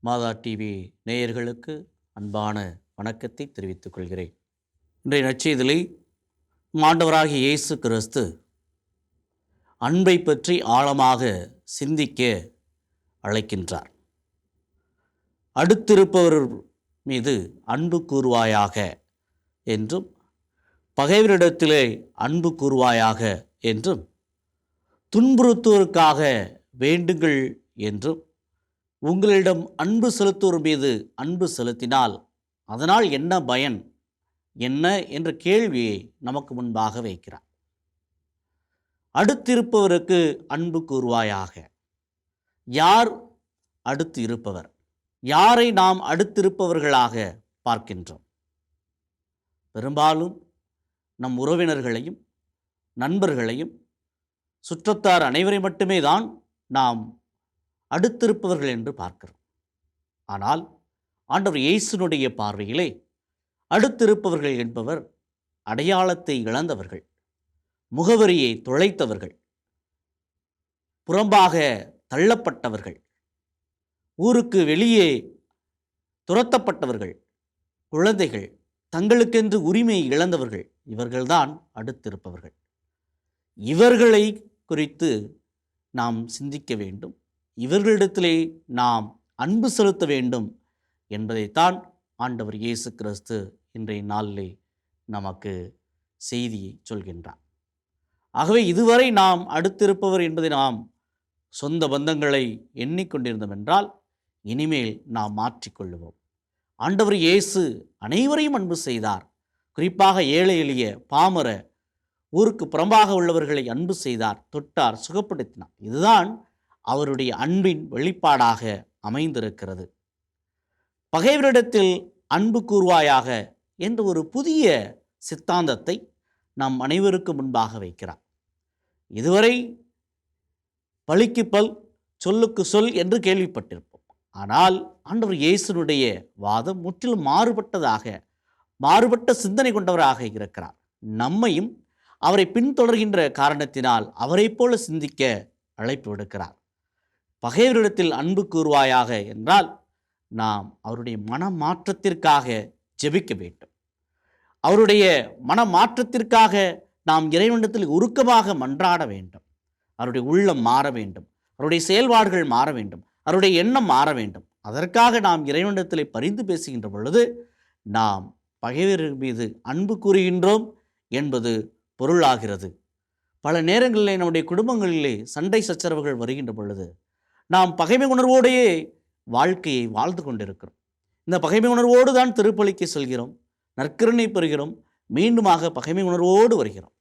மாதா TV நேயர்களுக்கு அன்பான வணக்கத்தை தெரிவித்துக் கொள்கிறேன். இன்றைய நற்செய்தியிலே ஆண்டவராகிய இயேசு கிறிஸ்து அன்பை பற்றி ஆழமாக சிந்திக்க அழைக்கின்றார். அடுத்திருப்பவர் மீது அன்பு கூறுவாயாக என்றும், பகைவரிடத்திலே அன்பு கூறுவாயாக என்றும், துன்புறுத்துவோருக்காக வேண்டுங்கள் என்றும், உங்களிடம் அன்பு செலுத்துவோர் மீது அன்பு செலுத்தினால் அதனால் என்ன பயன் என்ன என்ற கேள்வியை நமக்கு முன்பாக வைக்கிறார். அடுத்திருப்பவருக்கு அன்பு கூறுவாயாக. யார் அடுத்து இருப்பவர்? யாரை நாம் அடுத்திருப்பவர்களாக பார்க்கின்றோம்? பெரும்பாலும் நம் உறவினர்களையும் நண்பர்களையும் சுற்றத்தார் அனைவரை மட்டுமே தான் நாம் அடுத்திருப்பவர்கள் என்று பார்க்கிறோம். ஆனால் ஆண்டவர் இயேசுனுடைய பார்வையிலே அடுத்திருப்பவர்கள் என்பவர் அடையாளத்தை இழந்தவர்கள், முகவரியை தொலைத்தவர்கள், புறம்பாக தள்ளப்பட்டவர்கள், ஊருக்கு வெளியே துரத்தப்பட்டவர்கள், குழந்தைகள், தங்களுக்கென்று உரிமை இழந்தவர்கள், இவர்கள்தான் அடுத்திருப்பவர்கள். இவர்களை குறித்து நாம் சிந்திக்க வேண்டும். இவர்களிடத்திலே நாம் அன்பு செலுத்த வேண்டும் என்பதைத்தான் ஆண்டவர் இயேசு கிறிஸ்து இன்றைய நாளிலே நமக்கு செய்தியை சொல்கின்றார். ஆகவே இதுவரை நாம் அடுத்திருப்பவர் என்பதை நாம் சொந்த பந்தங்களை எண்ணிக்கொண்டிருந்தோம் என்றால் இனிமேல் நாம் மாற்றிக்கொள்ளுவோம். ஆண்டவர் இயேசு அனைவரையும் அன்பு செய்தார். குறிப்பாக ஏழை எளிய பாமர ஊருக்கு புறம்பாக உள்ளவர்களை அன்பு செய்தார், தொட்டார், சுகப்படுத்தினார். இதுதான் அவருடைய அன்பின் வெளிப்பாடாக அமைந்திருக்கிறது. பகைவரிடத்தில் அன்பு கூறுவாயாக என்ற ஒரு புதிய சித்தாந்தத்தை நம் அனைவருக்கு முன்பாக வைக்கிறார். இதுவரை பழிக்கு பல், சொல்லுக்கு சொல் என்று கேள்விப்பட்டிருப்போம். ஆனால் ஆண்டவர் இயேசுனுடைய வாதம் முற்றிலும் மாறுபட்ட சிந்தனை கொண்டவராக இருக்கிறார். நம்மையும் அவரை பின்தொடர்கின்ற காரணத்தினால் அவரை போல சிந்திக்க அழைப்பு விடுக்கிறார். பகைவரிடத்தில் அன்பு கூறுவாயாக என்றால் நாம் அவருடைய மனமாற்றத்திற்காக ஜெபிக்க வேண்டும். அவருடைய மனமாற்றத்திற்காக நாம் இறைவனிடத்தில் உருக்கமாக மன்றாட வேண்டும். அவருடைய உள்ளம் மாற வேண்டும், அவருடைய செயல்பாடுகள் மாற வேண்டும், அவருடைய எண்ணம் மாற வேண்டும். அதற்காக நாம் இறைவனிடத்தில் பரிந்து பேசுகின்ற பொழுது நாம் பகைவர்கள் மீது அன்பு கூறுகின்றோம் என்பது பொருளாகிறது. பல நேரங்களிலே நம்முடைய குடும்பங்களிலே சண்டை சச்சரவுகள் வருகின்ற பொழுது நாம் பகைமை உணர்வோடையே வாழ்க்கையை வாழ்ந்து கொண்டிருக்கிறோம். இந்த பகைமை உணர்வோடு தான் திருப்பலிக்கு செல்கிறோம், நற்கருணை பெறுகிறோம், மீண்டுமாக பகைமை உணர்வோடு வருகிறோம்.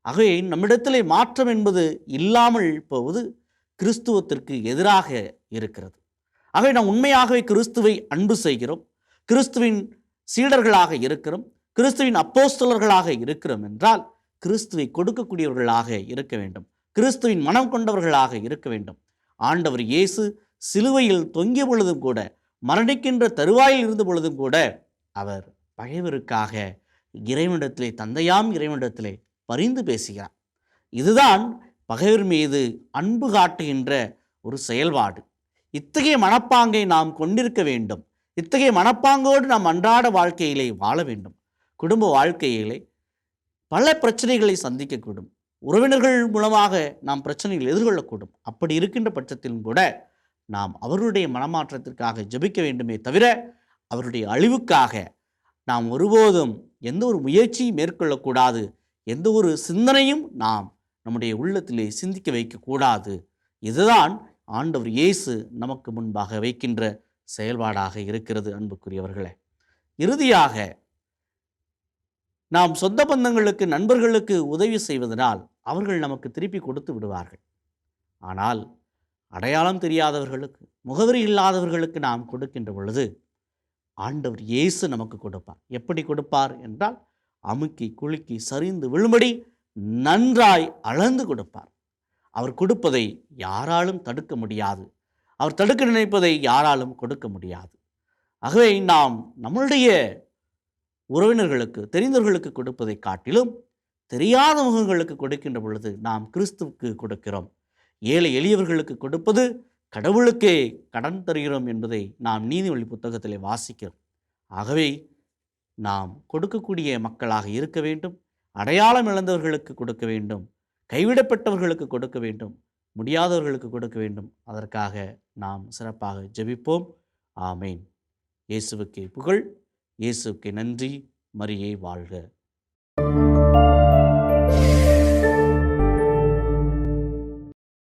ஆகவே நம்மிடத்திலே மாற்றம் என்பது இல்லாமல் போவது கிறிஸ்துவத்திற்கு எதிராக இருக்கிறது. ஆகவே நாம் உண்மையாகவே கிறிஸ்துவை அன்பு செய்கிறோம், கிறிஸ்துவின் சீடர்களாக இருக்கிறோம், கிறிஸ்துவின் அப்போஸ்தலர்களாக இருக்கிறோம் என்றால் கிறிஸ்துவை கொடுக்கக்கூடியவர்களாக இருக்க வேண்டும், கிறிஸ்துவின் மனம் கொண்டவர்களாக இருக்க வேண்டும். ஆண்டவர் இயேசு சிலுவையில் தொங்கிய பொழுதும் கூட, மரணிக்கின்ற தருவாயில் இருந்த பொழுதும் கூட அவர் பகைவருக்காக இறைவனிடத்திலே, தந்தையாம் இறைவனிடத்திலே பரிந்து பேசுகிறார். இதுதான் பகைவர் மீது அன்பு காட்டுகின்ற ஒரு செயல்பாடு. இத்தகைய மனப்பாங்கை நாம் கொண்டிருக்க வேண்டும். இத்தகைய மனப்பாங்கோடு நாம் அன்றாட வாழ்க்கையிலே வாழ வேண்டும். குடும்ப வாழ்க்கையிலே பல பிரச்சனைகளை சந்திக்கக்கூடும். உறவினர்கள் மூலமாக நாம் பிரச்சனைகள் எதிர்கொள்ளக்கூடும். அப்படி இருக்கின்ற பட்சத்திலும் கூட நாம் அவருடைய மனமாற்றத்திற்காக ஜெபிக்க வேண்டுமே தவிர அவருடைய அழிவுக்காக நாம் ஒருபோதும் எந்த ஒரு முயற்சியும் மேற்கொள்ளக்கூடாது, எந்த ஒரு சிந்தனையும் நாம் நம்முடைய உள்ளத்திலே சிந்திக்க வைக்கக்கூடாது. இதுதான் ஆண்டவர் இயேசு நமக்கு முன்பாக வைக்கின்ற செயல்பாடாக இருக்கிறது. அன்புக்குரியவர்களே, இறுதியாக நாம் சொந்த பந்தங்களுக்கு, நண்பர்களுக்கு உதவி செய்வதனால் அவர்கள் நமக்கு திருப்பி கொடுத்து விடுவார்கள். ஆனால் அடையாளம் தெரியாதவர்களுக்கு, முகவரி இல்லாதவர்களுக்கு நாம் கொடுக்கின்ற பொழுது ஆண்டவர் இயேசு நமக்கு கொடுப்பார். எப்படி கொடுப்பார் என்றால் அமுக்கி குலுக்கி சரிந்து விழும்படி நன்றாய் அளந்து கொடுப்பார். அவர் கொடுப்பதை யாராலும் தடுக்க முடியாது, அவர் தடுக்க நினைப்பதை யாராலும் கொடுக்க முடியாது. ஆகவே நாம் நம்மளுடைய உறவினர்களுக்கு, தெரிந்தவர்களுக்கு கொடுப்பதை காட்டிலும் தெரியாத முகங்களுக்கு கொடுக்கின்ற பொழுது நாம் கிறிஸ்துவுக்கு கொடுக்கிறோம். ஏழை எளியவர்களுக்கு கொடுப்பது கடவுளுக்கே கடன் தருகிறோம் என்பதை நாம் நீதிமொழி புத்தகத்திலே வாசிக்கிறோம். ஆகவே நாம் கொடுக்கக்கூடிய மக்களாக இருக்க வேண்டும். அடையாளம் இழந்தவர்களுக்கு கொடுக்க வேண்டும், கைவிடப்பட்டவர்களுக்கு கொடுக்க வேண்டும், முடியாதவர்களுக்கு கொடுக்க வேண்டும். அதற்காக நாம் சிறப்பாக ஜெபிப்போம். ஆமேன். இயேசுவுக்கே புகழ், இயேசுவுக்கே நன்றி. மரியே வாழ்க.